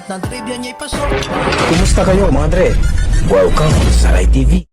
lahat ng trivia niya'y pasok. Kumusta kayo mga Dre? Welcome sa Rai TV.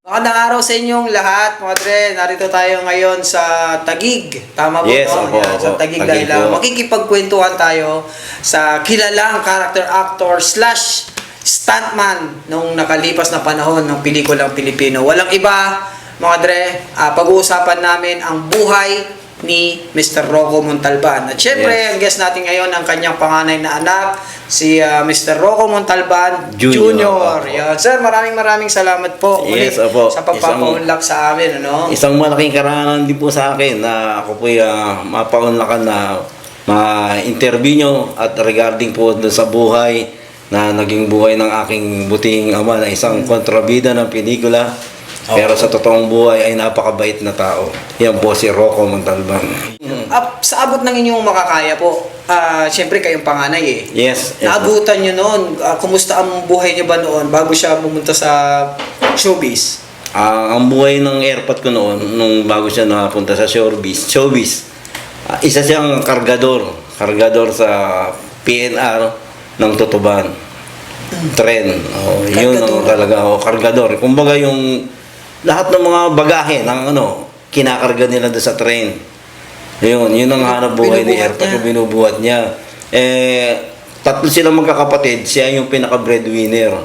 Magandang araw sa inyong lahat, mga Dre. Narito tayo ngayon sa Taguig. Tama po, Yes, no? opo, Yan, sa opo. Taguig Taguig dahil po. makikipagkwentuhan tayo sa kilalang character actor slash stuntman nung nakalipas na panahon ng pelikulang Pilipino. Walang iba, mga Dre, pag-uusapan namin ang buhay ni Mr. Rocco Montalban. At syempre, Yes. ang guest natin ngayon, ang kanyang panganay na anak, si Mr. Rocco Montalban Junior. Jr. Yan. Sir, maraming salamat po ulit Yes, opo. sa pagpapaunlak sa amin. Ano? Isang malaking karangalan din po sa akin na ako po'y mapaunlakan na ma-interview nyo at regarding po dun sa buhay na naging buhay ng aking buting ama na isang kontrabida ng pelikula. Pero sa totoong buhay ay napakabait na tao. Yan po si Rocco Montalban. Sa abot ng inyong makakaya po, syempre kayong panganay eh. Yes. Naabutan nyo noon, kumusta ang buhay niyo ba noon bago siya pumunta sa showbiz? Ang buhay ng airpot ko noon, nung bago siya napunta sa showbiz, isa siyang kargador sa PNR ng Tutuban. Tren. Yun ang talaga, kargador. Kumbaga yung lahat ng mga bagahe ng kinakarga nila doon sa train. Yun ang hanap buhay ni Binubuhat airpot, yung binubuhat niya. Tatlo silang magkakapatid, siya yung pinaka-breadwinner.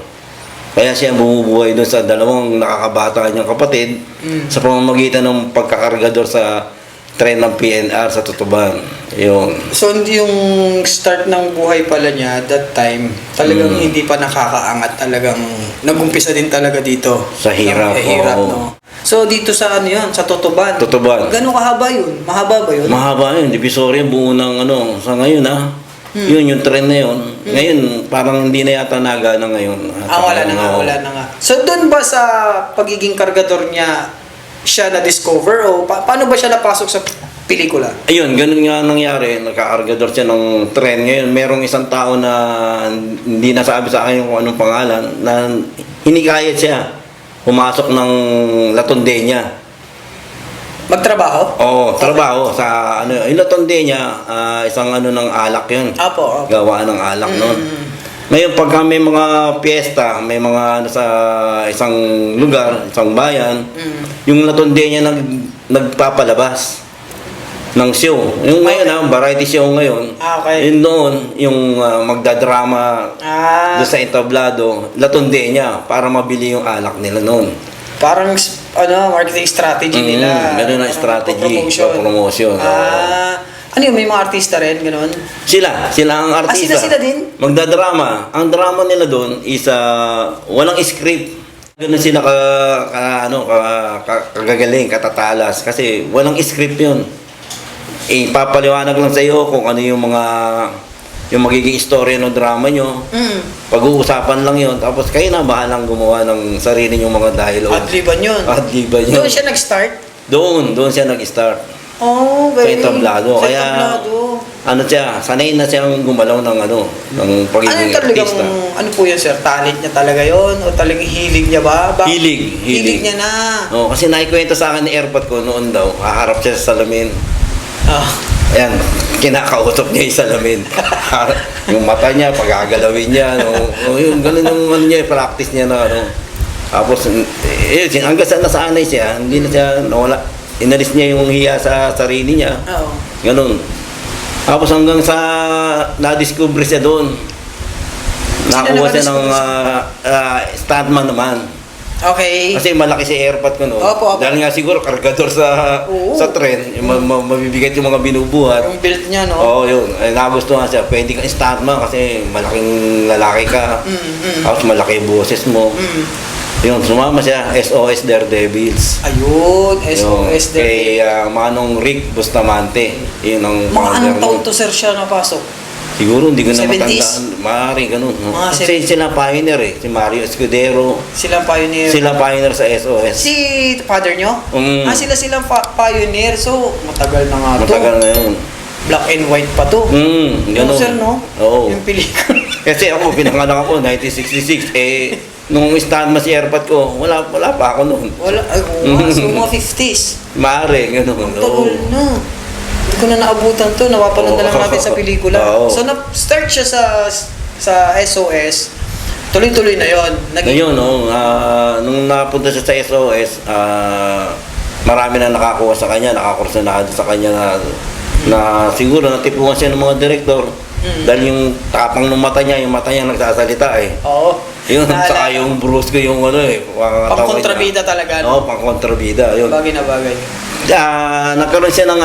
Kaya siya bumubuhay doon sa dalawang nakakabata niyang kapatid sa pamamagitan ng pagkakargador sa tren ng PNR sa Tutuban. Yun. So, yung start ng buhay pala niya, that time, talagang hindi pa nakakaangat. Talagang nag-umpisa din talaga dito. Sa hirap, Hirap, oo. no? So, dito sa yun, sa Tutuban. Tutuban. Gano'ng kahaba yun? Mahaba ba yun? Mahaba yun, divisoria, buo ng sa ngayon Yun, yung tren na yun. Ngayon, parang hindi na yata nagana ngayon. Wala na nga. So, doon ba sa pagiging kargador niya, siya na-discover o paano ba siya napasok sa pelikula? Ayun, ganun nga nangyari. Nagkakargador siya ng tren. Ngayon, merong isang tao na hindi nasabi sa akin kung anong pangalan, na hinikayat siya pumasok ng latonde niya. Magtrabaho? Oo, trabaho sa yung latonde niya, isang ng alak yun. Apo. Gawaan ng alak noon. Ngayon, pagka may mga piyesta, may mga sa isang lugar, isang bayan, yung latonde niya nagpapalabas ng show. Yung ngayon, variety show ngayon. Okay. Yun noon, yung magdadrama doon sa entablado, latonde niya para mabili yung alak nila noon. Parang marketing strategy nila. Ganun ang strategy, promotion. Ano yun, may mga artista rin, gano'n? Sila ang artista. Sila din? Magdadrama. Ang drama nila doon is walang script. Ganun sila kagagaling, katatalas kasi walang script 'yun. Papaliwanag lang sa iyo kung ano yung magiging istorya ng drama nyo. Pag-uusapan lang 'yon. Tapos kayo na bahalang gumawa ng sarili nyong mga dialogue. Adliban yun. Adliban yun. Doon siya nag-start? Doon siya nag-start. Oh, Sa entablado. Sa Kaya, entablado. sanay na siyang gumalaw ng pagiging artista. Ano po yun, sir? Talent niya talaga yun? O talagang hilig niya ba? Hilig niya na. Kasi naikwento sa akin ni airpot ko noon daw, haharap siya sa salamin. Ayan, kinakausap niya yung salamin. Yung mata niya, pagagalawin niya. Yung ganun yung practice niya na Tapos, hanggang sa nasanay siya, hindi na siya nawala. Inalis niya yung hiya sa sarili niya. Oo. Ganun. Tapos hanggang sa na-discover siya doon. Nakakuha siya ng stuntman naman. Okay. Kasi malaki si airpot ko noon. Opo. Dahil nga siguro kargador sa tren, mabibigat yung mga binubuhat. Yung build niya, no? Oo, yun. Nagustuhan siya. Pwede kang stuntman kasi malaking lalaki ka. Tapos malaki yung boses mo. Yun, sumama siya, SOS Daredevils. Ayun, SOS Kay Manong Rick Bustamante. Yun ang Mga anong taon to, sir, siya napasok? Siguro hindi ko na 70s? matandaan. Maaaring ganun. Mga Kasi sila pioneer Si Mario Escudero. Silang pioneer. Sila pioneer sa SOS. Si father nyo? Silang pioneer. So, matagal na nga to. Matagal na yun. Black and white pa to. Ganun. Yung sir, no? Oo. Yung pelikula. Kasi ako, pinanganak ako, 1966. Nung stuntman si airpot ko, wala pa ako noon. Wala, so mga 50s. Maaari, ganun. Tagal na. Hindi ko na naabutan to, napapanood na lang natin sa pelikula. Oo. So, na-start siya sa SOS, tuloy-tuloy na yon. Ngayon, no, nung napunta siya sa SOS, marami na nakakuha sa kanya, nakakursunado sa kanya na siguro natipuan siya ng mga direktor. Dahil yung tapang ng mata niya, yung mata niya nagsasalita eh. Oo. Yun, saka yung brusco yung ano eh. Pang-kontrabida talaga. Oo, pang-kontrabida. Yun. Bagay na bagay. Nagkaroon siya ng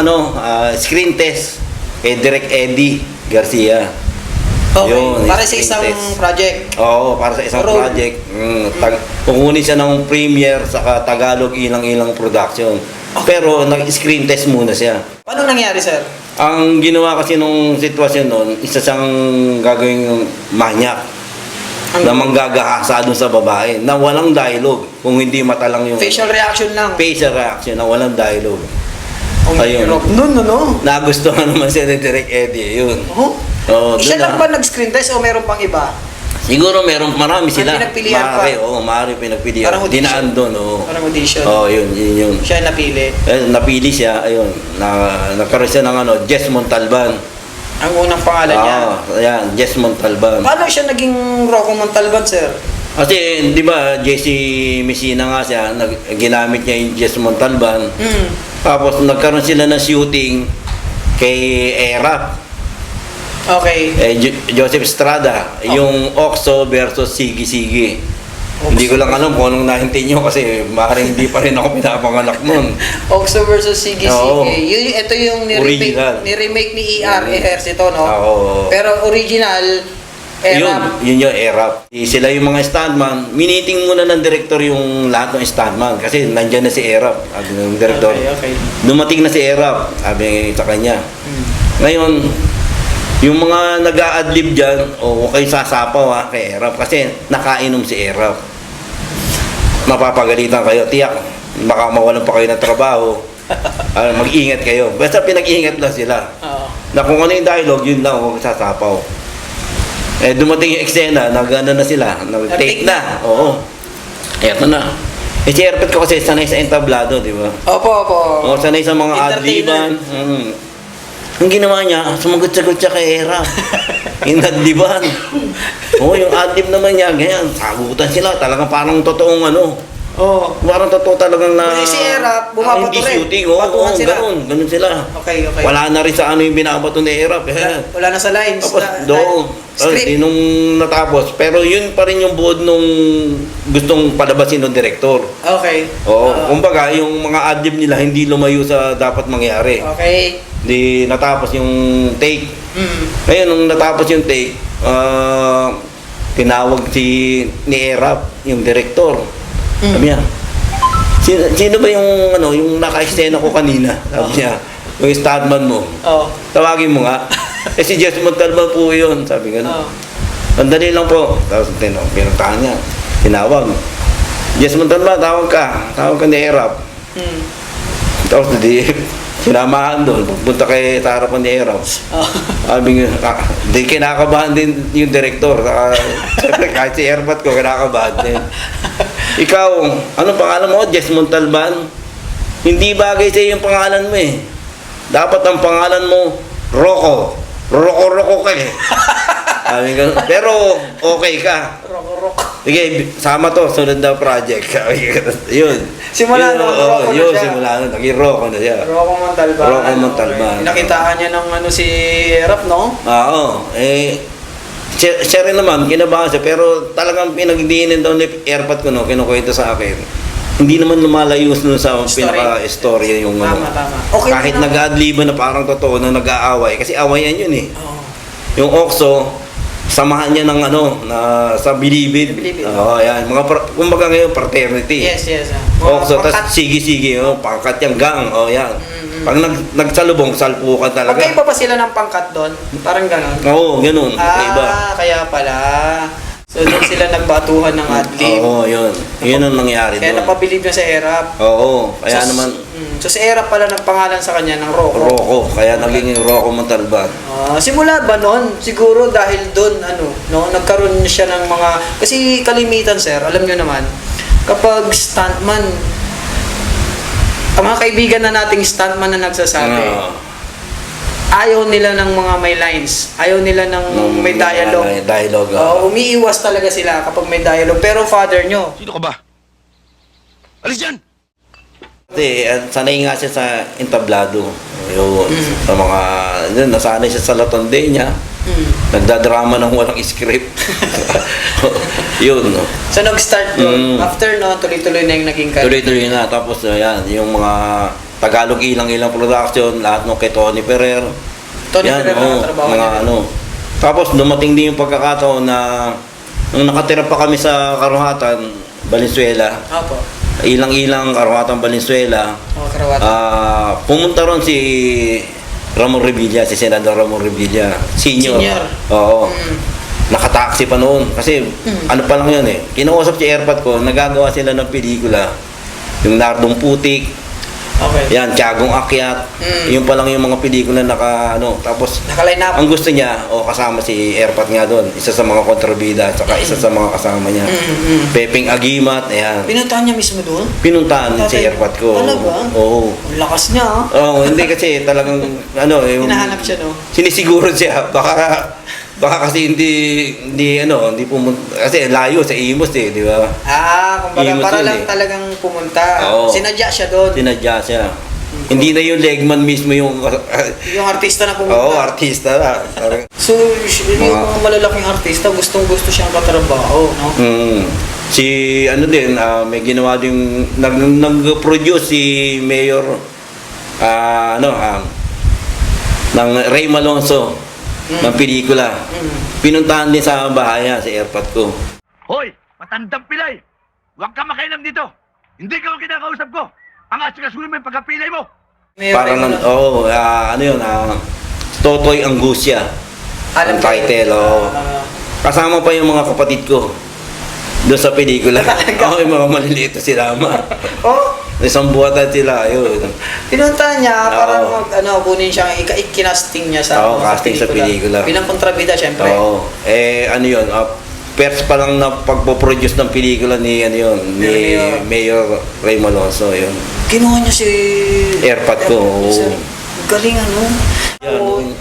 screen test kay Direk Eddie Garcia. Okay, Yun, para sa screen isang test. project. Oo, para sa isang Role. project. Kukunin siya ng Premiere saka Tagalog ilang-ilang production. Pero nag-screen test muna siya. Paano nangyari, sir? Ang ginawa kasi nung sitwasyon noon, isa siyang gagawing manyak na manggagahasa doon sa babae na walang dialogue kung hindi mata lang yung Facial reaction lang. facial reaction na walang dialogue. Ang Ayun. hirap nun, ano? Nagustuhan naman siya ni Direk Eddie, yun. Oh? Oo, Siya doon lang ba nag-screen test o meron pang iba? Siguro marami sila. pinagpilian pa. Maaari pinagpilian. Parang audition. Dinaan doon, oo. Parang audition. Oo, yun. Siya napili. Napili siya, ayun. Nagkaroon siya ng Jess Montalban. Ang unang pangalan niya. Ayan, Jess Montalban. Paano siya naging Rocco Montalban, sir? Kasi, di ba, Jesse Messina nga siya, ginamit niya yung Jess Montalban. Tapos, nagkaroon sila ng shooting kay Erap. Okay. Joseph Estrada, yung Oxo versus Sigi Sigi. Hindi ko lang alam kung anong nahintin nyo kasi maaaring hindi pa rin ako pinapanganak nun. Oxo versus Sige Oo. Sige. Ito yung Original. ni-remake ni E.R. Ejercito, no? Oo. Pero original, Erap. Yun yung Erap. Sila yung mga stuntman. Miniting muna ng director yung lahat ng stuntman kasi nandyan na si Erap, sabi ng director. Okay. Dumating na si Erap, sabi sa kanya. Ngayon, yung mga nag-a-adlib dyan, o kayo sasapaw kay Erap kasi nakainom si Erap. Mapapagalitan kayo, tiyak, baka mawalan pa kayo ng trabaho. Mag-ingat kayo. Basta pinag-ingat lang sila. Oo. Na kung ano yung dialogue, yun lang, huwag sasapaw. Dumating yung eksena, nag-ano na sila, nag-take na. Oo. Eto na. Si Erpet ko kasi sanay sa entablado, di ba? Opo. O, sanay sa mga Entertainer. adliban. Ang ginawa niya, sumagot-sagot siya kay Erap. Inadliban. Oo, yung adlib naman niya, ganyan, sagutan sila. Talagang parang totoong Oo. parang totoo talagang na... Kasi si Erap, bumabato hindi rin. shooting, oo, Batuhan sila. ganun sila. Okay. Wala na rin sa yung binabato ni Erap. Wala na sa lines. Tapos doon, Script. nung natapos. Pero yun pa rin yung buod nung gustong palabasin ng direktor. Okay. Oo, kumbaga, yung mga adlib nila hindi lumayo sa dapat mangyari. Okay. Di natapos yung take. Mm. Ngayon, nung natapos yung take, tinawag ni Erap, yung direktor. Sabi niya, sino ba yung yung naka-eksena ko kanina? Sabi niya, yung stuntman mo. Oo. Tawagin mo nga. Si Jess Montalban po yun. Sabi nga, Oo. sandali lang po. Tapos pinuntahan niya. Tinawag. Jess Montalban, tawag ka ni Erap. Mm. Tapos sinamahan doon. Punta kay sa harapan ni Erap. Sabi nga, di kinakabahan din yung direktor. Siyempre, kahit si Erpat ko, kinakabahan din. Ikaw, anong pangalan mo? Jess Montalban? Hindi bagay sa yung pangalan mo eh. Dapat ang pangalan mo, Rocco. Rocco ka eh. Sabi nga, pero okay ka. Rock. Sige, sama to, sunod na project. Yun. Simula nung Rocco na yun, siya. simula nung naging Rocco na siya. Rocco Montalban. Rocco Montalban. Okay. Nakitaan niya ng si Erap, no? Oo. Siya rin naman, kinabahan siya, pero talagang pinagdiinin daw ni Airpat ko, kinukwento sa akin. Hindi naman lumalayo nun sa Story. pinaka-istorya yung Tama. Okay kahit din naman. nag-adliban na parang totoo na nag-aaway. Kasi awayan yun eh. Oo. Yung Oxo, samahan niya ng sa Bilibid. Bilibid. Oo, yan. Kumbaga ngayon, fraternity. Yes. Oxo, tas sige, pangkat yung gang. Yan. Pag nagsalubong, salpukan talaga. Magkaiba pa sila ng pangkat doon? Parang gano'n? Oo, ganun. Iba. Kaya pala. So doon sila nagbatuhan ng adlib. Oo, yun. Yun ang nangyari Kaya doon. napabilib niya sa Erap. Oo, kaya naman So si Erap pala nagpangalan sa kanya ng Rocco. Rocco, kaya naging Rocco Montalban. Simula ba noon? Siguro dahil doon, nagkaroon siya ng mga... Kasi kalimitan, sir, alam nyo naman, kapag stuntman, ang mga kaibigan na nating stuntman na nagsasabi, ayaw nila ng mga may lines. Ayaw nila ng may dialogue. Dialogue. Umiiwas talaga sila kapag may dialogue. Pero father nyo, Sino ka ba? Alis dyan! Kasi sanay nga siya sa entablado. Yun, sa mga, yun, nasanay siya sa latonde niya. Nagdadrama ng walang script. Yun. No. so nag-start doon. After no, tuloy-tuloy na yung naging career. Tuloy-tuloy na. Tapos, yan, yung mga Tagalog ilang-ilang production, lahat ng kay Tony Ferrer. Tony Ferrer ang trabaho mga niya. ano. Tapos, dumating din yung pagkakataon na nung nakatira pa kami sa Karuhatan, Valenzuela, Opo. ilang-ilang Karuhatan, Valenzuela, Karawat. pumunta ron si Ramon Revilla, si Senador Ramon Revilla, senior. Senior. Oo. Nakataksi pa noon. Kasi ano pa lang yun eh. Kinausap si Airpat ko, nagagawa sila ng pelikula. Yung Nardong Putik, Okay. yan, Tiagong Akyat. Yung pa lang yung mga pelikula ano. Tapos, Naka-line up. ang gusto niya, kasama si Airpat nga doon. Isa sa mga kontrabida, saka isa sa mga kasama niya. Pepeng Agimat, ayan. Pinuntahan niya mismo doon? Pinuntahan din si Tatay- Airpat ko. Talaga? Oo. Ang lakas niya, ah. Oo, hindi kasi talagang yung Hinahanap siya, no? sinisiguro siya baka kasi hindi pumunta kasi layo sa Imus di ba? Kumbaga, Imos para yun lang eh. talagang pumunta. Oo. Sinadya siya doon. Sinadya siya. Hindi na yung Legman mismo yung Yung artista na pumunta. Oo, artista na. So, yung mga malalaking artista, gustong-gusto siyang katrabaho, no? Si din may ginawa din nag-produce si Mayor ng Ray Malonzo ng pelikula. Pinuntahan din sa bahay si Airpat ko. Hoy, matandang pilay! Huwag ka makailam dito! Hindi ka ang kinakausap ko! Ang asikasuhin mo yung pagkapilay mo! May Para ano, Totoy Angustia. Alam Ang ko yun. title, kasama pa yung mga kapatid ko doon sa pelikula. Yung mga maliliit na sila. Isang buwatan sila, yun. Pinuntahan niya para Oo. kunin siyang kinasting niya sa, Oo, casting sa pelikula. Bilang kontrabida, syempre. Oo. Yun, first pa lang na pagpo-produce ng pelikula ni Mayor Ray Malonzo, yun. Kinuha niya si... Airpat ko, oo. Sir, galing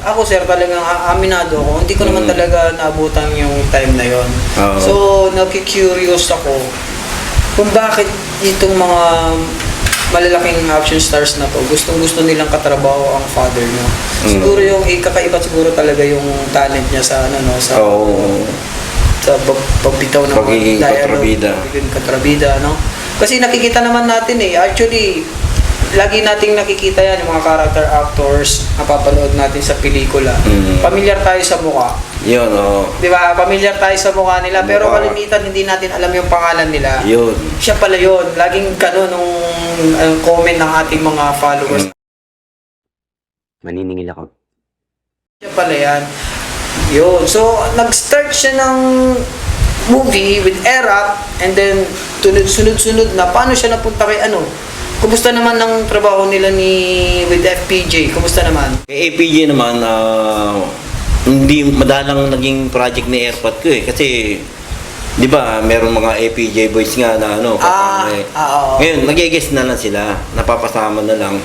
ako sir, talagang aminado ako. Hindi ko naman talaga naabutan yung time na yon. Oo. So, nagki-curious ako kung bakit itong mga malalaking action stars na to, gustong-gusto nilang katrabaho ang father niya. Siguro yung kakaiba siguro talaga yung talent niya sa sa sa pagbitaw ng Pagiging kontrabida. Pagiging kontrabida, no? Kasi nakikita naman natin actually, lagi nating nakikita yan, yung mga character actors, napapanood natin sa pelikula. Pamilyar tayo sa mukha. Yun, Di ba? Pamilyar tayo sa mukha nila, pero Mukha. kalimitan hindi natin alam yung pangalan nila. Yun. Siya pala yun. Laging nung comment ng ating mga followers. Maniningil ako. Siya pala yan. Yun. So, nag-start siya ng movie with Erap, and then sunod-sunod na. Paano siya napunta kay Kumusta naman ng trabaho nila with FPJ? Kumusta naman? Kay APJ naman, hindi madalang naging project ni Airpat ko kasi di ba meron mga APJ boys nga na oo. Ngayon, nag-guest na lang sila, napapasama na lang.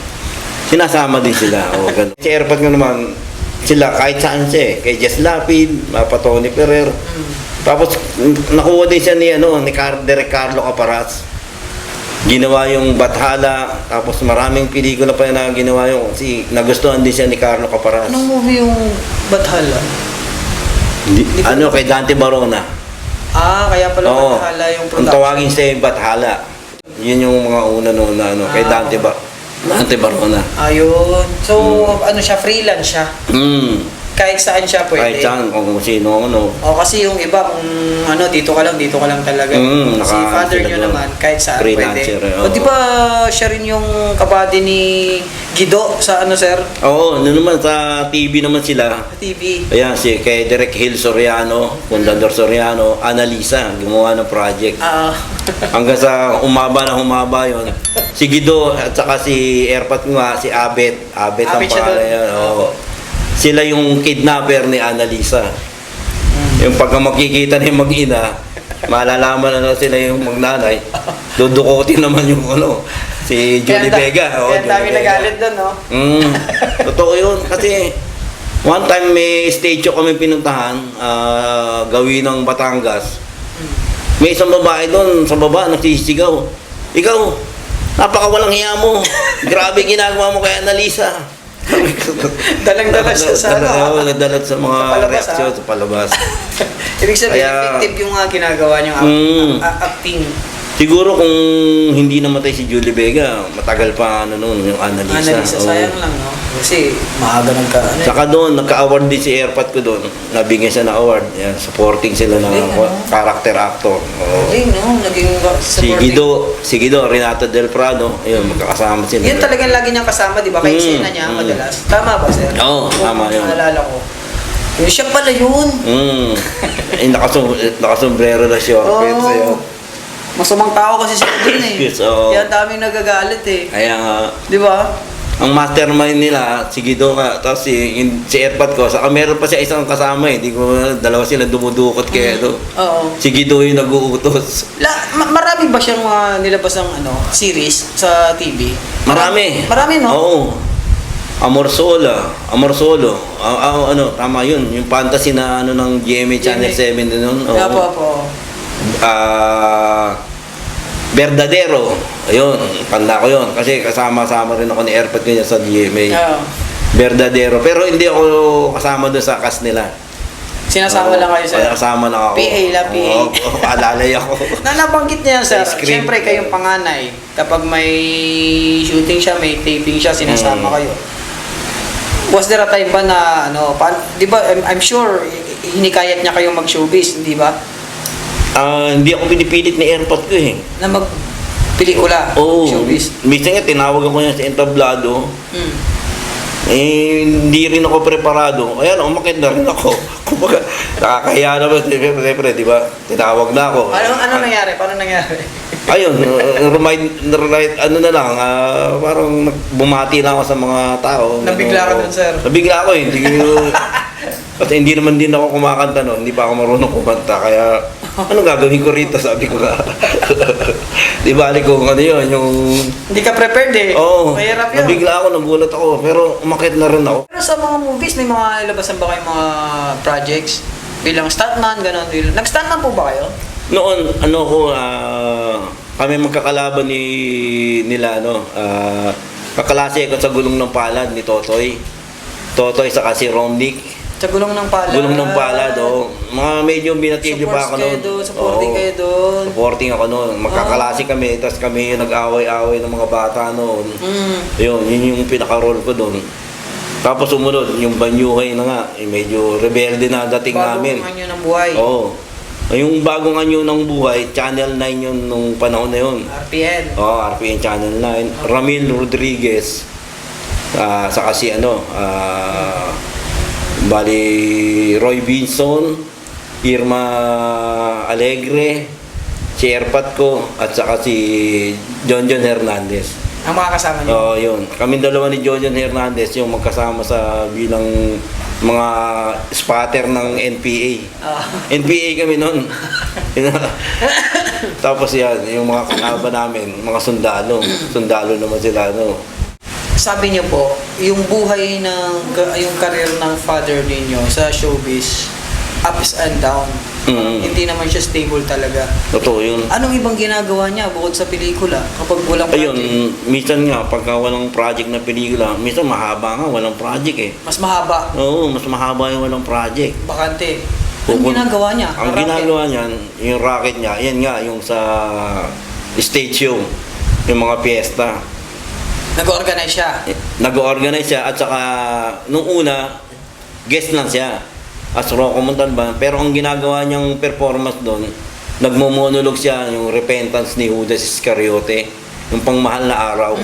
Sinasama din sila. Ganun. Si Airpat ko naman, sila kahit saan siya kay Jess Lapid, Mapa Tony Ferrer. Tapos nakuha din siya ni Derek Carlo Caparaz. Ginawa yung Bathala, tapos maraming pelikula pa na ginawa yung nagustuhan din siya ni Carlo Caparaz. Anong movie yung Bathala? Kay Dante Barona. Kaya pala Oo. Bathala yung Ang production. tawagin siya yung Bathala. Yun yung mga una noon na kay Dante Barona. Ayun. So, siya, freelance siya. Kahit saan siya pwede. Kahit saan, kung sino, Kasi yung iba, kung dito ka lang talaga. Si father sila nyo doon. naman, kahit saan Freelancer, pwede. oo. Di ba siya rin yung kabady ni Guido sa sir? Oo, naman sa TV naman sila. Sa TV. Ayan, kay Derek Hill Soriano, Fundador Soriano, Analisa, gumawa ng project. Hanggang sa humaba yun. Si Guido at saka si Airpat nga, si Abet. Abet ang Abet siya pangalan doon. yan. Oo. Sila yung kidnapper ni Annalisa. Yung pagka makikita na yung mag-ina, malalaman na sila yung magnanay, dudukotin naman yung si Julie Vega. Kaya dami nagalit doon, no? Totoo yun. Kasi One time may stage show kami pinuntahan, gawin ng Batangas. May isang babae doon sa baba nagsisigaw. Ikaw, napakawalang hiya mo. Grabe ginagawa mo kay Annalisa. Dalang-dala siya sa ano. Nadalat sa mga Sa palabas, reaksyon sa palabas. Ibig sabihin, Kaya- effective yung ginagawa niyong acting. Siguro kung hindi namatay si Julie Vega, matagal pa yung Annalisa. Annalisa, Oo. sayang lang, no? Kasi maaga Saka doon, nagka-award din si Airpat ko doon. Nabigyan siya ng award. Yan, supporting sila ng Galing, ano? character actor. Oo. Galing, no? Naging Si Guido, Renato Del Prado, ayun, magkakasama sila. Yun talagang lagi niyang kasama, di ba? Kaya eksena niya madalas. Tama ba, sir? Oo, tama yun. Naalala ko. Yung siya pala yun. Nakasombrero na siya. Oo. Masumang tao kasi siya dun eh. Yes, oo. Kaya ang daming nagagalit eh. Kaya nga, Di ba? ang mastermind nila, si Guido nga, tapos si Airpat ko, saka meron pa siya isang kasama eh, di ko, dalawa sila dumudukot kaya ito. Oo. Si Guido yung nag-uutos. Marami ba siyang nilabas ng series sa TV? Marami. Marami, no? Oo. Amorsolo. Tama yun, yung fantasy na ng GMA Channel 7 din nun. Oo. Kaya po. Verdadero. Ayun, tanda ko yun. Kasi kasama-sama rin ako ni Airpat ganyan sa GMA. Oo. Verdadero. Pero hindi ako kasama doon sa cast nila. Sinasama lang kayo, sir. Kasama lang ako. PA lang, PA. Oo, alalay ako. Nabanggit niya yan, sir. Sa script. Siyempre, kayong panganay. Kapag may shooting siya, may taping siya, sinasama kayo. Was there a time ba na, di ba, I'm sure, hinikayat niya kayong mag-showbiz, di ba? Hindi ako pinipilit ni Airpat ko eh. Na mag-pelikula, Oo. showbiz. Minsan nga, tinawag ako niya sa entablado. Hmm. Hindi rin ako preparado. Ayan, umakit na rin ako. Kumbaga, nakakahiya naman. Siyempre, di ba? Tinawag na ako. Ano nangyari? Paano nangyari? Ayun, parang bumati lang ako sa mga tao. Nabigla ka dun, sir? Nabigla ako eh. Kasi hindi naman din ako kumakanta noon. Hindi pa ako marunong kumanta. Kaya, anong gagawin ko rito? Sabi ko nga. Di balik ko ano yun, yung... Hindi ka prepared eh. Oo, Mahirap yun. nabigla ako, nagulat ako. Pero umakit na rin ako. Pero sa mga movies, may mga ilabasan ba kayong mga projects? Bilang stuntman, gano'n. Nag-stuntman po ba kayo? Noon, kami magkakalaban kakalase ko sa Gulong ng Palad ni Totoy. Totoy sa si Romnick. Sa Gulong ng Palad. Gulong ng Palad, oo. Mga medyo binatilyo pa ako noon. Supporting Oo. kayo doon. Supporting ako noon. Magkakalase kami, tapos kami yung nag-away-away ng mga bata noon. Yun yung pinaka-role ko doon. Tapos sumunod, yung Banyuhay na nga, medyo rebelde na dating namin. Bagong anyo ng buhay. Oo. Yung bagong anyo ng buhay, Channel 9 yun nung panahon na yun. RPN. Oo, RPN Channel 9. Ramil Rodriguez. Saka si bali Roy Vinson, Irma Alegre, si Airpat ko, at saka si John Hernandez. Ang mga kasama niyo. Oo, yun. Kami dalawa ni John Hernandez yung magkasama sa bilang mga spotter ng NPA. NPA kami noon. Tapos yan, yung mga kalaban namin, mga sundalo. Sundalo naman sila, Sabi niyo po, yung buhay yung career ng father ninyo sa showbiz, ups and down. Hindi naman siya stable talaga. Totoo yun. Anong ibang ginagawa niya bukod sa pelikula kapag walang project? Ayun, minsan nga, pagka walang project na pelikula, minsan mahaba nga, walang project eh. Mas mahaba, Oo, mas mahaba yung walang project. bakante. Anong ginagawa niya? Ang Racket. ginagawa niyan, yung racket niya, yan nga, yung sa stage show, yung mga piyesta. Nag-organize siya. Nag-organize siya at saka nung una, guest lang siya as Rocco Montalban. Pero ang ginagawa niyang performance doon, nagmo-monologue siya yung repentance ni Judas Iscariote, yung pangmahal na araw.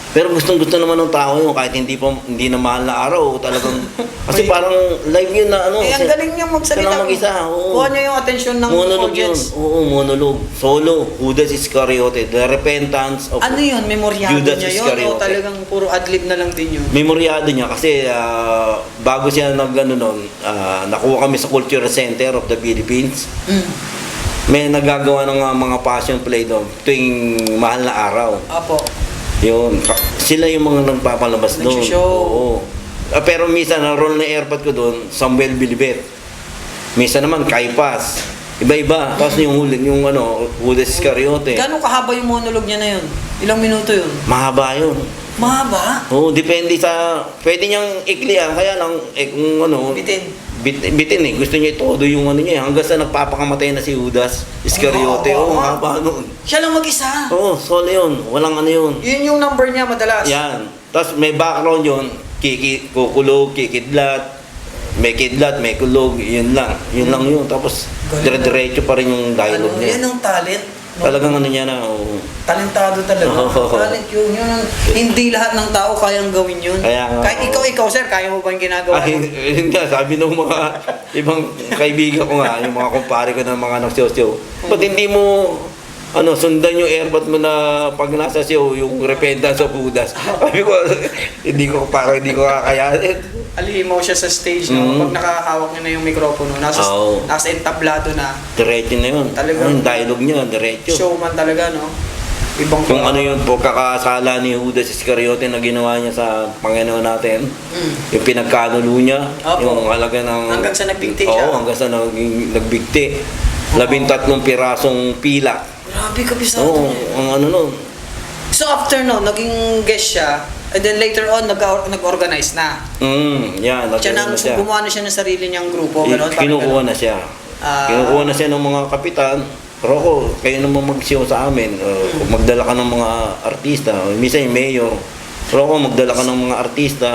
Pero gustong-gusto naman ng tao yun kahit hindi na mahal na araw, talagang kasi parang live yun na Ang galing niya magsalita. Siya lang mag-isa, oo. Kuha niya yung atensyon ng Monologue yun. audience. Oo, monologue. Solo, Judas Iscariote, the repentance of Ano yun? Memoryado Judas niya yun? O Iscariote. talagang puro adlib na lang din yun? Memoryado niya kasi bago siya nakuha kami sa Cultural Center of the Philippines. May nagagawa ng mga passion play doon tuwing mahal na araw. Apo. Yun, sila yung mga nagpapalabas doon. Nag-show. Oo. Pero minsan, ang role ng airpot ko doon, Samuel Bilibet. Minsan naman, Kaipas. Iba-iba. Tapos yung Judas Iscariote. Gano'ng kahaba yung monologue niya na yun? Ilang minuto yun? Mahaba yun. Mahaba? Oo, depende sa... Pwede niyang iklihan. Kaya lang, kung Bitin. Bitin eh. Gusto niya itodo yung niya. Hanggang sa nagpapakamatay na si Judas Iscariote. Oo, mahaba nun. Siya lang mag-isa. Oo, solo yun. Walang yun. Yun yung number niya madalas. Yan. Tapos may background yun. Kukulog, kikidlat. May kidlat, may kulog. Yun lang. Yun lang yun. Tapos dire-diretso pa rin yung dialogue niya. Yan ang talent. No? Talagang niya na. Oo. Talentado talaga. Oo. Talent yun. Hindi lahat ng tao kayang gawin yun. Kaya nga, Kahit ikaw sir, kaya mo ba yung ginagawa Ay, mo? yun nga, sabi ng mga ibang kaibigan ko nga, yung mga kumpare ko ng mga nagsosyo, ba't hindi mo sundan yung airpot mo na pag nasa siyo, yung repenta sa Budas. Sabi ko, hindi ko kakayanin. Alimaw siya sa stage, no? Pag nakahawak niya na yung mikropono, nasa entablado na. Diretso na yun. Talagang- Yung dialogue niya, diretso. Showman talaga, no? Ibang Kung ano yung pagkakasala ni Judas Iscariote na ginawa niya sa Panginoon natin, yung pinagkanulo niya, Opo. yung halaga ng... Hanggang sa nagbigti siya. Oo, hanggang sa nagbigti. 13 pirasong pilak. Grabe kabisado Oo, niya. ang nun. So after no, naging guest siya, and then later on, nag-organize na. Yan. Siya nang gumawa na siya ng sarili niyang grupo. Ganun, parang Kinukuha ganun. na siya. Ah. Kinukuha na siya ng mga kapitan. Rocco, kayo naman mag-show sa amin. Magdala ka ng mga artista. Minsan yung mayor. Rocco, magdala ka ng mga artista.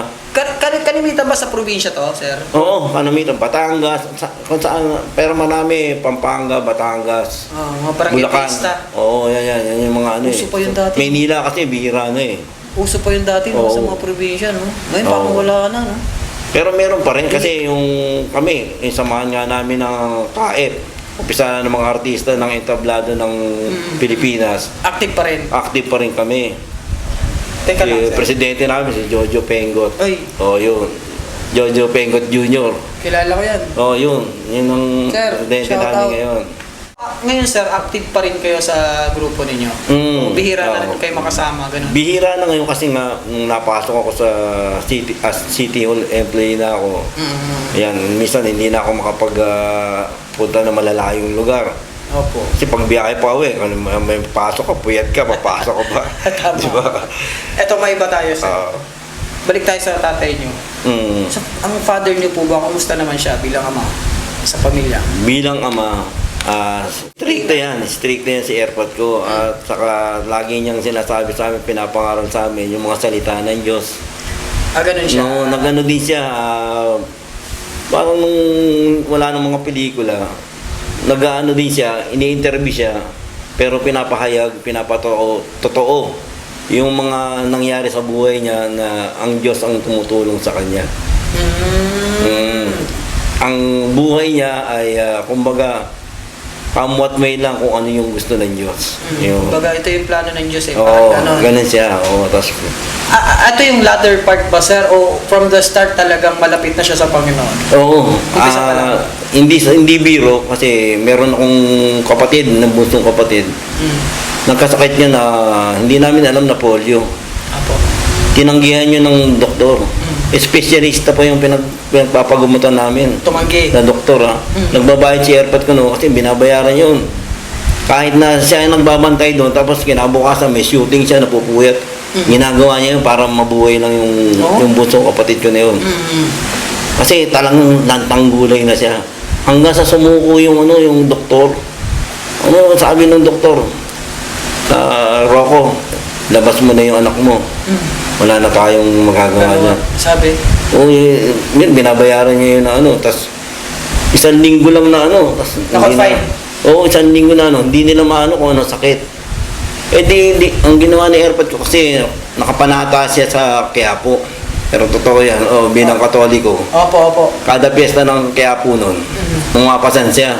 Kanimitan ba sa probinsya to, sir? Oo, kanamitan. Batangas. Kung saan. Pero marami. Pampanga, Batangas. Mga parang Bulacan. artista. Oo, yan. Yan yung mga ano Uso pa yun dati. Maynila kasi bihira na eh. Uso pa yun dati no, Oo. sa mga probinsya, no? Ngayon, Oo. parang wala na, no? Pero meron pa rin kasi yung kami, yung samahan nga namin ng KAEP, umpisa ng mga artista ng entablado ng Pilipinas, Active pa rin. active pa rin kami. Teka lang, Si sir. presidente namin, si Jojo Pengot. Ay, Yun. Jojo Pengot Jr. kilala ko yan. Yun. Yun ang Sir, presidente shout namin out. ngayon. Ngayon, sir, active pa rin kayo sa grupo ninyo. O bihira na rin Oo. kayo makasama, ganun. Bihira na ngayon kasi nga, nung napasok ako sa City Hall employee na ako. Ayan, minsan hindi na ako punta na malalayong lugar. Opo. Kasi pag biyahe pa uwi, kung may pasok ka, puyat ka, papasok ka pa. Tama. Di ba? Eto, may iba tayo, sir. Ah, Balik tayo sa tatay nyo. Ang father nyo po ba, kumusta naman siya bilang ama sa pamilya? Bilang ama, strict yan si airpot ko. At saka lagi niyang sinasabi sa amin, pinapangaral sa amin, yung mga salita ng Diyos. Ganun siya. No, nagano din siya, parang nung wala ng mga pelikula, nag-ano din siya, ini-interview siya, pero pinapahayag, totoo yung mga nangyari sa buhay niya na ang Diyos ang tumutulong sa kanya. Ang buhay niya ay, kumbaga, what may lang kung ano yung gusto ng Diyos. Yung, Baga, ito yung plano ng Diyos eh. Oo, Parang ganun. ganun siya. Oo, tapos, Ito yung latter part ba, sir? O from the start talagang malapit na siya sa Panginoon? oo, Umpisa pa lang. hindi biro kasi meron akong kapatid, bunsong kapatid. Nagkasakit niya na hindi namin alam na polio. Apo. Tinanggihan niya ng doktor. Espesyalista pa yung pinagpapagumutan namin. Tumanggi. Na doktor ha. Nagbabayad si airpot ko no kasi binabayaran yun. Kahit na siya yung nagbabantay doon tapos kinabukasan may shooting siya napupuyat. Ginagawa niya yun para mabuhay lang yung bunsong kapatid ko na yun. Kasi talagang lantang gulay na siya. Hanggang sa sumuko yung doktor. Ano sabi ng doktor? Rocco, labas mo na yung anak mo. Wala na tayong magagawa niya. Sabi? Binabayaran niya yun na tas isang linggo lang na tas Naka-fine? isang linggo na hindi nila maano kung ano sakit. Ang ginawa ni airpot ko kasi nakapanata siya sa Quiapo. Pero totoo yan, bilang Katoliko. Opo. Kada piyesta ng Quiapo nun, pumapasan siya.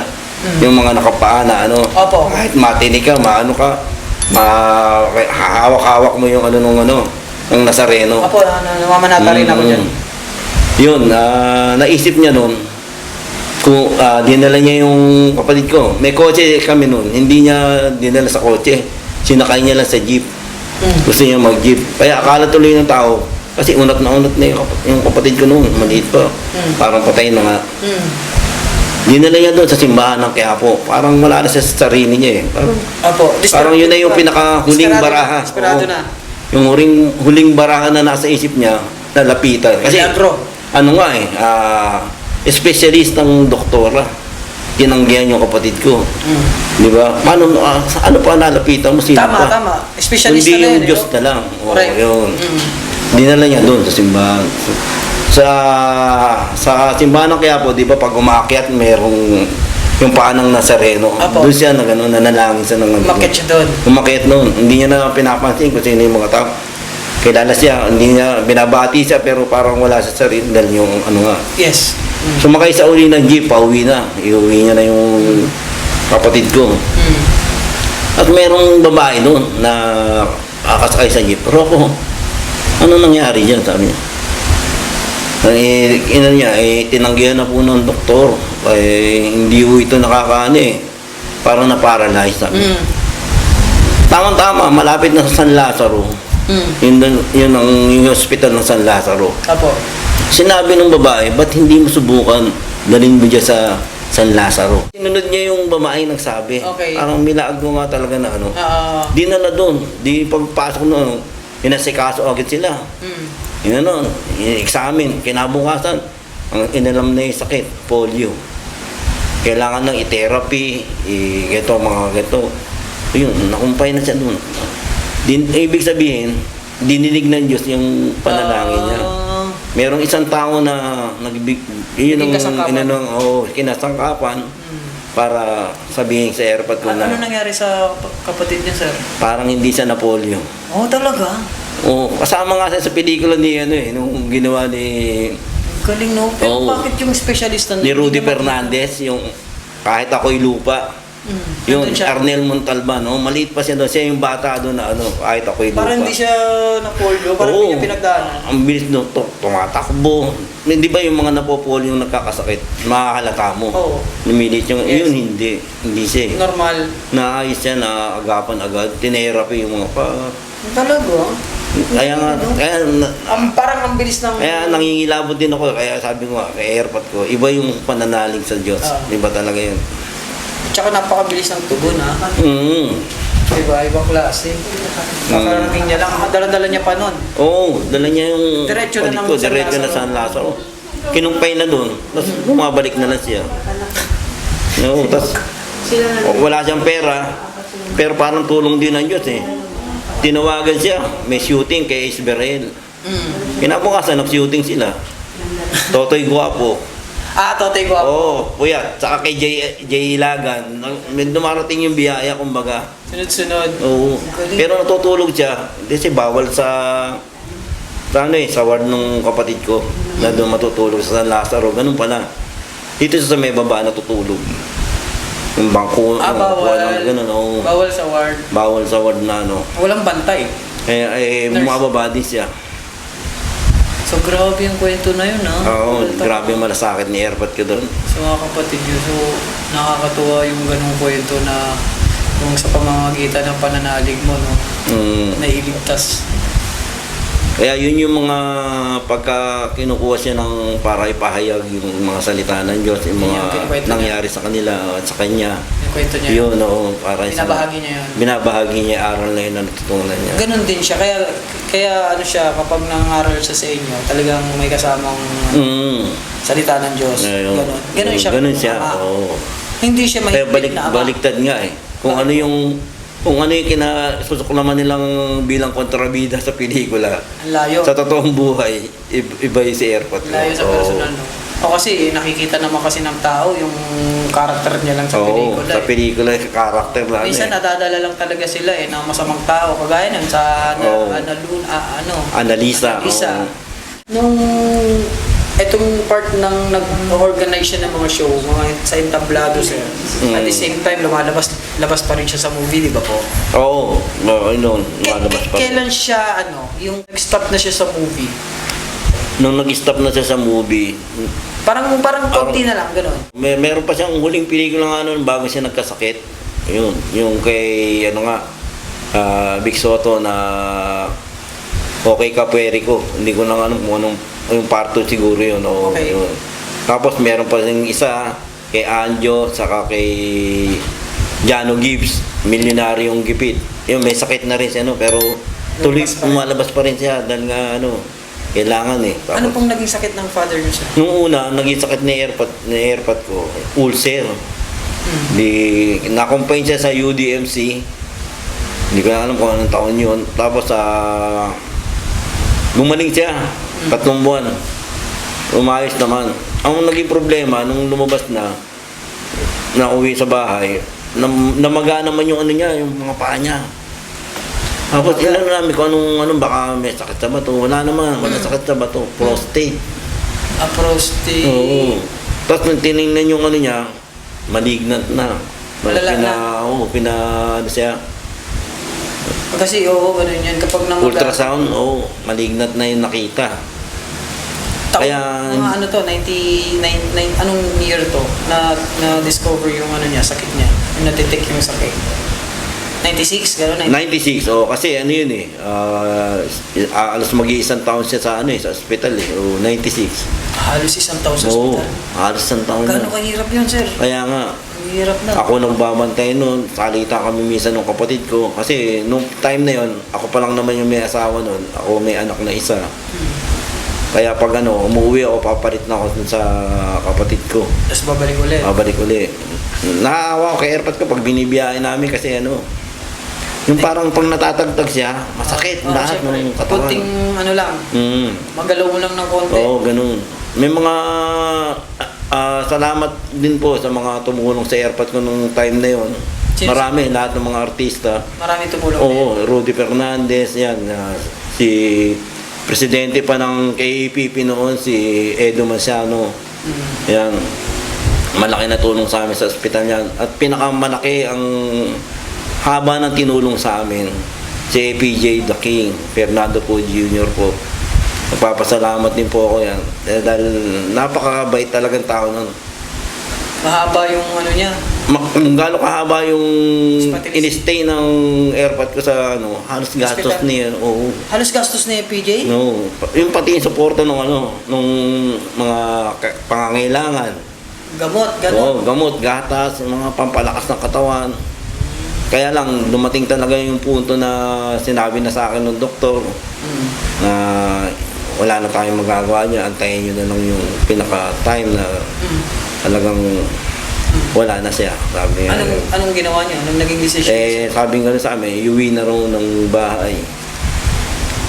Yung mga nakapaana, Opo. kahit matinig ka, hahawak-hawak mo yung ng Nazareno. Opo, namamanata rin ako dyan. Yun, naisip niya nun, kung dinala niya yung kapatid ko. May kotse kami nun, hindi niya dinala sa kotse. Sinakay niya lang sa jeep. Gusto niya mag-jeep. Kaya akala tuloy ng tao, Kasi unat na yung kapatid ko noon, maliit pa. Parang patay na nga. Dinala niya doon sa simbahan ng Quiapo. Parang wala na siya sa sarili niya eh. Parang yun na yung pinakahuling baraha. Desperado Oo. na. Yung huling baraha na nasa isip niya, nalapitan. Kasi Milagro. ano nga eh, specialist ng doktora. Tinanggihan yung kapatid ko. Di ba? Ano pa nalapitan mo? Sino Tama, pa? tama. Specialist Hindi na yung yun, Diyos no? na lang. Oo, Correct. yun. Dinala niya doon sa simbahan. Sa simbahan ng Quiapo, di ba, pag umakyat, merong yung paa ng Nazareno. Apo. Doon siya nanalangin siya ng Umakyat siya doon. Umakyat noon. Hindi niya na pinapansin kung sino yung mga tao. Kilala siya, hindi niya binabati siya, pero parang wala sa sarili dahil yung ano nga. Yes. Sumakay sa uli ng jeep, pauwi na. Iuwi niya na yung kapatid ko. At merong babae noon na akasakay sa jeep. Rocco, ano nangyari dyan? Sabi niya. Tinanggihan na po ng doktor. Hindi po ito nakakaano eh. Parang na-paralyze sabi. Tama-tama, malapit na sa San Lazaro. Yun ang yung hospital ng San Lazaro. Apo. Sinabi ng babae, ba't hindi mo subukan dalhin mo dyan sa San Lazaro? Sinunod niya yung babae nagsabi. Okay. Parang milagro nga talaga na ano. Di Dinala doon. Di pagpasok noon, inasikaso agad sila. Yun ano, examine, kinabukasan. Ang inalam na yung sakit, polio. Kailangan ng i-therapy, mga gato. Yun, nakumpay na siya doon. Ibig sabihin, dinilig ng Diyos yung panalangin niya. Merong isang tao na yun ang kinasangkapan para sabihin sa airpot ko na Ano nangyari sa kapatid niya, sir? parang hindi siya na polio. Oh, talaga? Oo, kasama nga siya sa pelikula ni nung ginawa ni Galing, no? Pero Oo. bakit yung specialist na ni Rudy Fernandez, yung Kahit Ako'y Lupa. Yung Nandun siya. Arnel Montalban, no? Maliit pa siya doon. Siya yung bata doon na Kahit Ako'y Lupa. Parang hindi siya na-polio, parang Oo. hindi niya pinagdaanan. Ang bilis no, tumatakbo. Hindi ba yung mga napopolyo yung nagkakasakit, makahalata mo? Oo. Lumilit yung, Yes. yun hindi. Hindi siya eh. Normal. Naayos siya, naagapan agad. Tinerapy yung mga pa. Talaga? Kaya nga, Parang ang bilis ng... kaya nangingilabot din ako. Kaya sabi ko nga, kay airpot ko, iba yung pananalig sa Diyos. Iba talaga yun. Tsaka napakabilis ng tugon, ha? Diba? Ibang klase. Nakarating niya lang. Dala-dala niya pa nun. Oo, dala niya yung Diretso na palit ng ko, San diretso na Lazaro. San Lazaro. Kinumpay na doon. Tapos bumabalik na lang siya. Oo, tapos wala siyang pera. Pero parang tulong din ng Diyos eh. Tinawagan siya, may shooting kay Isberel. Kinabukasan, nag-shooting sila. Totoy Guapo. Totoy ko ako. Oo, puyat. Saka kay Jay Ilagan. May dumarating yung biyaya, kumbaga. Sunod-sunod. Oo. Pero natutulog siya. Kasi bawal sa sa ward nung kapatid ko na doon matutulog sa San Lazaro. Ganun pala. Dito sa may baba natutulog. Yung bangko. Bawal. Ganun, oo. Bawal sa ward. Bawal sa ward na Walang bantay. Nurse. bumababa din siya. So, grabe yung kwento na yun, ha? Oo, grabe yung malasakit ni airpot ko doon. So, mga kapatid yun, so, nakakatuwa yung ganung kwento na yung sa pamamagitan ng pananalig mo, no? Nailigtas. Kaya yun yung mga pagka kinukuha siya ng para ipahayag yung mga salita ng Diyos, yung Yung mga kinukwento nangyari sa kanila at sa kanya. Yung kwento niya. Yun, oo, para Binabahagi niya yun. Binabahagi niya aral na yun na natutunan niya. Ganun din siya. Kaya ano siya, kapag nangaral siya sa inyo, talagang may kasamang salita ng Diyos. Ayun. Ganun siya. Ganun siya, oo. Hindi siya Kaya mahigpit na ama. baliktad nga eh. Kung ano yung kinasusuklaman nilang bilang kontrabida sa pelikula. Ang layo. Sa totoong buhay, iba yung si airpot. Layo sa personal, no? O kasi nakikita naman kasi ng tao yung karakter niya lang sa Oo, pelikula. sa pelikula, karakter lang. Minsan nadadala lang talaga sila na masamang tao. Kagaya nun sa Oo. Analisa. Analisa. oo. Nung etong part ng nag-organize siya ng mga show, mga sa entablado sir. At the same time, labas pa rin siya sa movie, di ba po? Oo, noon, lumalabas pa. Kailan siya, yung nag-stop na siya sa movie? Nung nag-stop na siya sa movie, Parang konti na lang, gano'n. meron pa siyang huling pelikula nga noon bago siya nagkasakit. Yun, yung kay, Big Soto na Okay Capuerico. Hindi ko na alam kung anong yung parto siguro yun. O, Okay. yun. Tapos meron pa rin isa kay Anjo, saka kay Jano Gibbs, milyonaryong gipit. Yung may sakit na rin siya, no? Pero tuloy, Lumabas pa rin. umalabas pa rin siya dahil nga, kailangan eh. Tapos, Ano pong naging sakit ng father niyo, sir? nung una, naging sakit ni airpot ko, ulcer. Di, na-combine siya sa UDMC. Hindi ko na alam kung anong taon yun. Tapos, gumaling siya. 3 buwan. Umayos naman. Ang naging problema, nung lumabas na uwi sa bahay, namaga naman yung ano niya, yung mga paa niya. Tapos ilan namin kung anong baka may sakit sa bato. Wala naman, wala sakit sa bato. Prostate. Prostate. Oo. Tapos nung tinignan yung ano niya, malignant na. Malala na. Ano siya, Kasi ganun yan. Kapag namaga. ultrasound, malignant na yung nakita. Kaya- Mga ano to, 99, anong year to na-discover yung ano niya, sakit niya? Yung natitake yung sakit. 96, gano'n? 96, kasi ano yun alas mag-iisang taon siya sa sa ospital eh. 96. Halos 1,000 sa Oo, ospital. halos isang taon Gano'n na. kahirap yun, sir? Kaya nga, Ang hirap na. ako nagbabantay noon, salita kami minsan ng kapatid ko. Kasi nung time na yon, ako pa lang naman yung may asawa noon. Ako may anak na isa. Kaya pag umuwi ako, papalit na ako dun sa kapatid ko. Tapos babalik ulit. Babalik uli. Nakaawa ko kay airpot ko pag binibiyahe namin kasi yung parang pag natatagtag siya, masakit lahat syempre. ng katawan. Kunting ano lang, magalaw mo lang ng konti. Oo, ganun. May mga salamat din po sa mga tumulong sa airpot ko nung time na yon. Sino? Marami, lahat ng mga artista. Marami tumulong din. Oo, Rudy Fernandez, yan. Si presidente pa ng KAPP noon, si Edo Maciano. Yan. Malaki na tulong sa amin sa ospital niyan. At pinakamalaki ang haba ng tinulong sa amin, si APJ The King, Fernando po Jr. po. Nagpapasalamat din po ako yan. Dahil napakabait talagang tao nun. Mahaba yung ano niya. Kung gaano kahaba yung Hospitalization. in-stay ng airpot ko sa halos gastos Hospital. niya. Oo. Halos gastos na yung PJ? No, yung pati yung suporta nung mga pangangailangan. Gamot, Oo, gano'n. gamot, gatas, yung mga pampalakas ng katawan. Kaya lang, dumating talaga yung punto na sinabi na sa akin ng doktor na wala na tayong magagawa niya, antayin nyo na lang yung pinaka-time na talagang wala na siya. Sabi niya. Anong ginawa niya? Anong naging decision? Sabi nga sa amin, iuwi na raw ng bahay.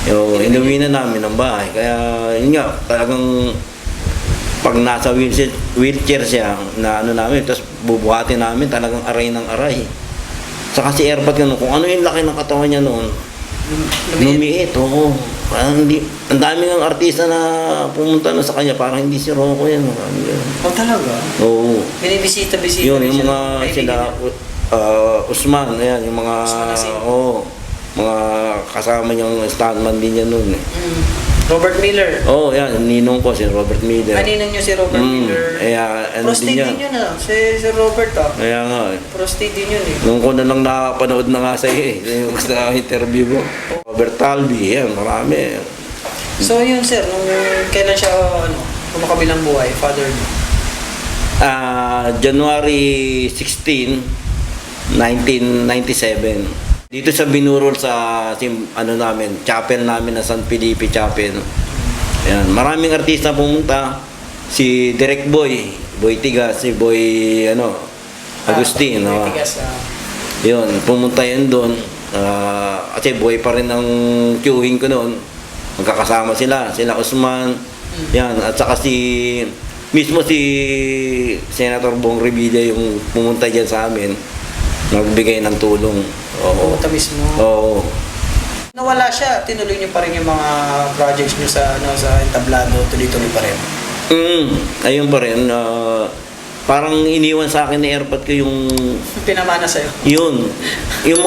Inuwi na namin ng bahay. Kaya, yun nga, talagang pag nasa wheelchair siya, na namin, tapos bubuhatin namin, talagang aray ng aray. Saka si airpot kung ano yung laki ng katawan niya noon, lumiit, oo. Ang dami ng artista na pumunta na sa kanya, parang hindi si Rocco yan. Oh, talaga? Oo. Binibisita-bisita. Yun, rin yung siya mga ng kaibigan sila, niya. Usman, ayan, yung mga, Usman Asin. mga kasama niyang stuntman din niya noon eh. Robert Miller. Yan, ninong ko, si Robert Miller. Kaninang niyo si Robert Miller? Ano Prostate din yan. din yun si Robert Kaya nga eh. Prostate din yun eh. Nung ko na lang nakapanood na nga sa iyo yung sa interview mo. Robert Talby, yan, marami. So yun sir, nung kailan siya kumakabilang buhay, father niyo? January 16, 1997. Dito sa Binurol sa namin, chapel namin na San Felipe Chapel. Ayan, maraming artista pumunta. Si Direk Boy Tigas, si Boy Agustin. Boy Tigas, Yun, pumunta yan doon. Kasi buhay pa rin ang queuing ko noon. Magkakasama sila Usman. Yan, at saka mismo si Senator Bong Revilla yung pumunta dyan sa amin. Nagbigay ng tulong. Oo. Pumunta mismo. Oo. Nawala siya, tinuloy niyo pa rin yung mga projects niyo sa entablado, tuloy-tuloy pa rin. Ayun pa rin. Parang iniwan sa akin ni airpot ko yung Pinamana sa'yo. yun. Yung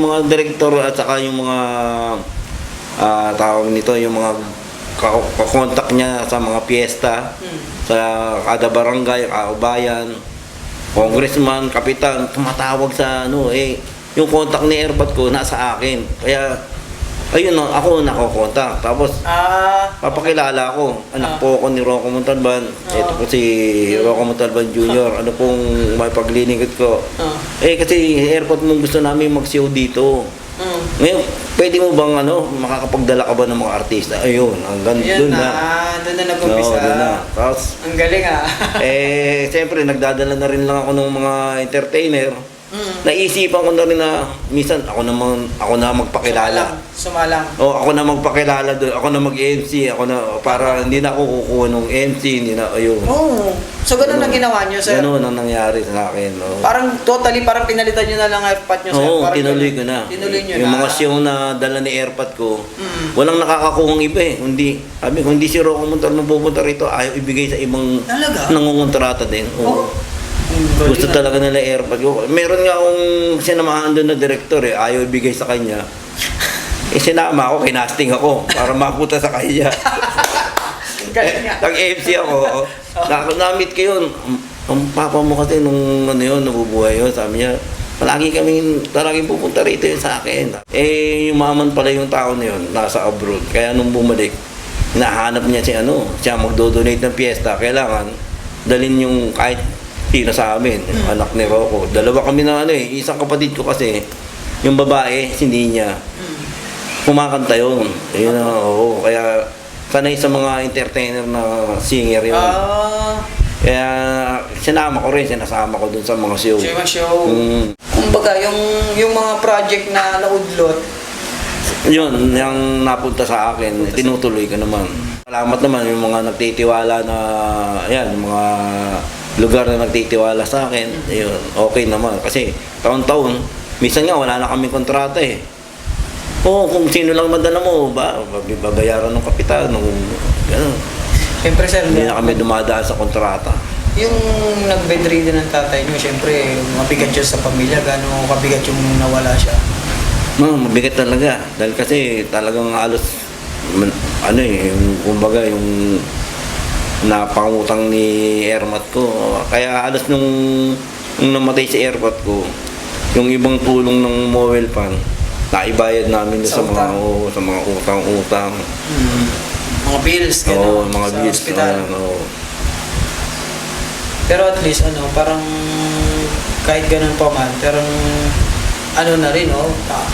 mga direktor at saka yung mga tawag nito, yung mga kakontak niya sa mga piyesta, sa kada barangay, kaubayan, congressman, kapitan, tumatawag sa yung contact ni airpot ko nasa akin. Kaya Ayun, ako nakokontak. Tapos, Ah, papakilala ako. Anak po ako ni Rocco Montalban. Ito po si Rocco Montalban Jr. Ano pong may paglilingkod ko. ah, Kasi airport mo gusto namin mag-show dito. Ngayon, pwede mo bang makakapagdala ka ba ng mga artista? Ayun, hanggang Yan doon na, na. doon na nag-umpisa. Oo, doon na. Tapos, Ang galing siyempre, nagdadala na rin lang ako ng mga entertainer. Naisipan ko na rin na minsan ako na magpakilala. Sumalang. Ako na magpakilala doon. Ako na mag-MC. Para hindi na ako kukuha ng MC. Hindi na, ayun. Oh, so ganun ang ginawa nyo, sir? Ganun ang nangyari sa akin. Oh. Parang parang pinalitan nyo na lang airpot nyo, sir? Oo, Parang tinuloy ganun. ko na. Tinuloy nyo Yung na. mga show na dala ni Airpot ko, walang nakakakuhang iba eh. Sabi ko, hindi si Rocco Montalban pupunta rito, ayaw ibigay sa ibang Talaga? nangungontrata din. Oo. Gusto talaga nila Airpot ko. Meron nga akong sinamahan doon na director eh, ayaw ibigay sa kanya. Sinama ako, kinasting ako para mapunta sa kanya. Galing nga. Nag-MC ako. Na-meet ko yun. Ang papa mo kasi nung nabubuhay yun, sabi niya, palaging pupunta rito yun sa akin. Yumaman pala yung tao na yun, nasa abroad. Kaya nung bumalik, hinahanap niya siya magdo-donate ng piyesta. Kailangan dalhin yung kahit sino sa amin, yung anak ni Rocco. Dalawa kami na isang kapatid ko kasi, yung babae, hindi niya. Kumakanta yun. Ayun na, oo. Kaya sanay sa mga entertainer na singer yun. Kaya sinama ko rin, sinasama ko dun sa mga show. Show. Kumbaga, yung mga project na naudlot, Yun, yung napunta sa akin, tinutuloy ko naman. Salamat naman yung mga nagtitiwala na, yung mga lugar na nagtitiwala sa akin. Ayun, okay naman. Kasi taon-taon, minsan nga wala na kaming kontrata eh. Kung sino lang madala mo, babayaran ng kapital, gano'n. siyempre, sir, Hindi na kami dumadaan sa kontrata. yung nag-bedridden ng tatay nyo, siyempre, mabigat yun sa pamilya, gano'ng kabigat yung nawala siya. Mabigat talaga. Dahil kasi talagang halos, kumbaga yung napangutang ni Airmat ko. Kaya halos nung namatay si Airmat ko, yung ibang tulong ng mobile pan, naibayad namin sa mga utang-utang. Mga bills, Oo, gano'n, mga sa bills. hospital. Oo. Pero at least, parang kahit ganun pa man, pero na rin,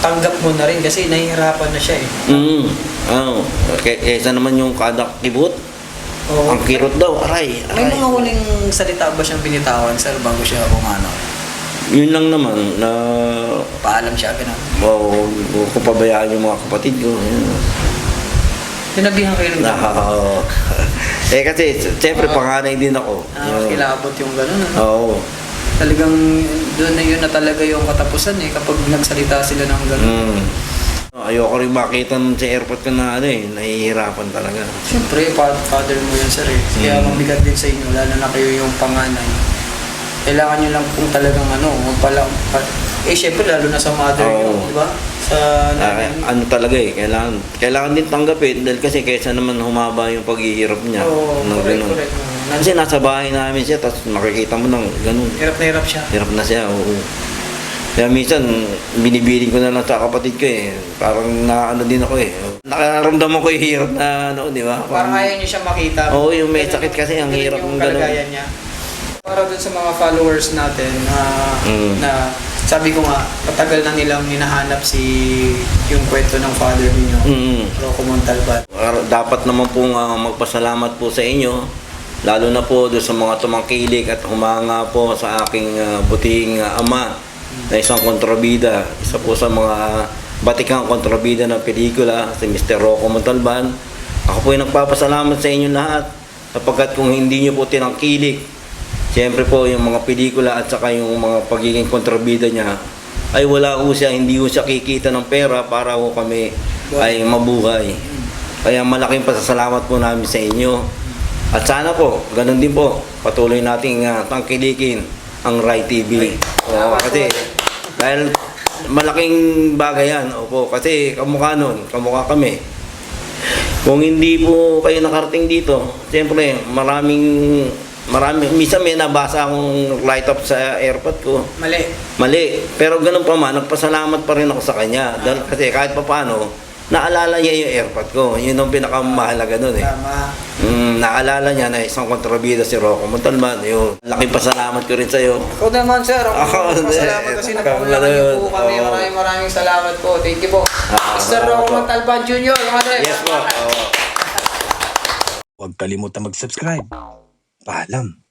tanggap mo na rin kasi nahihirapan na siya eh. Kaysa naman yung kadak kibot, Oo. ang kirot daw, aray. May mga huling salita ba siyang binitawan, sir, bago siya Yun lang naman na paalam siya, gano'n? kung pabayaan yung mga kapatid ko. Sinabihan kayo ng Kasi siyempre panganay din ako. kilabot yung gano'n, Oo. Talagang doon na yun na talaga yung katapusan eh, kapag nagsalita sila ng gano'n. Ayoko rin makita sa airport ko na nahihirapan talaga. Siyempre, father mo yun, sir eh. Kaya mabigat din sa inyo, lalo na kayo yung panganay. Kailangan nyo lang kung talagang siyempre lalo na sa mother nyo, di ba? Sa nanay. Talaga kailangan din tanggapin dahil kasi kaysa naman humaba yung paghihirap niya. Correct. Kasi nasa bahay namin siya, tapos makikita mo ng ganun. Hirap na hirap siya. Hirap na siya, oo. Kaya minsan, binibiling ko na lang sa kapatid ko eh. Parang din ako eh. Nakaramdaman ko yung hirap na di ba? Parang ayaw niyo siya makita. Oo, yung may sakit kasi, ang hirap yung ng ganun. kalagayan niya. Para dun sa mga followers natin na sabi ko nga, patagal na nilang hinahanap yung kwento ng father niyo, Rocco Montalban. Dapat naman pong magpasalamat po sa inyo, lalo na po doon sa mga tumangkilik at humanga po sa aking butihing ama na isang kontrabida, isa po sa mga batikang kontrabida ng pelikula, si Mr. Rocco Montalban. Ako po ay nagpapasalamat sa inyo lahat sapagkat kung hindi nyo po tinangkilik, siyempre po yung mga pelikula at saka yung mga pagiging kontrabida niya ay hindi ho siya kikita ng pera para ho kami ay mabuhay. Kaya malaking pasasalamat po namin sa inyo. At sana po, ganun din po, patuloy nating tangkilikin ang Rai TV. Kasi dahil malaking bagay yan, kasi kamukha kami. Kung hindi po kayo nakarating dito, siyempre minsan may nabasa akong light up sa airport ko. Mali. Pero ganun pa man, nagpasalamat pa rin ako sa kanya. Dahil kasi kahit pa paano, naalala niya yung airpot ko. Yun ang pinakamahalaga nun eh. Tama. Naalala niya na isang kontrabida si Rocco Montalban. Yun. Laking pasalamat ko rin sa'yo. Ako naman, sir. Pasalamat kasi napakulakan niyo po kami. Maraming salamat po. Thank you po. Mr. Rocco Montalban Jr. Mga Dre. Yes po. Huwag kalimutan mag-subscribe. Paalam.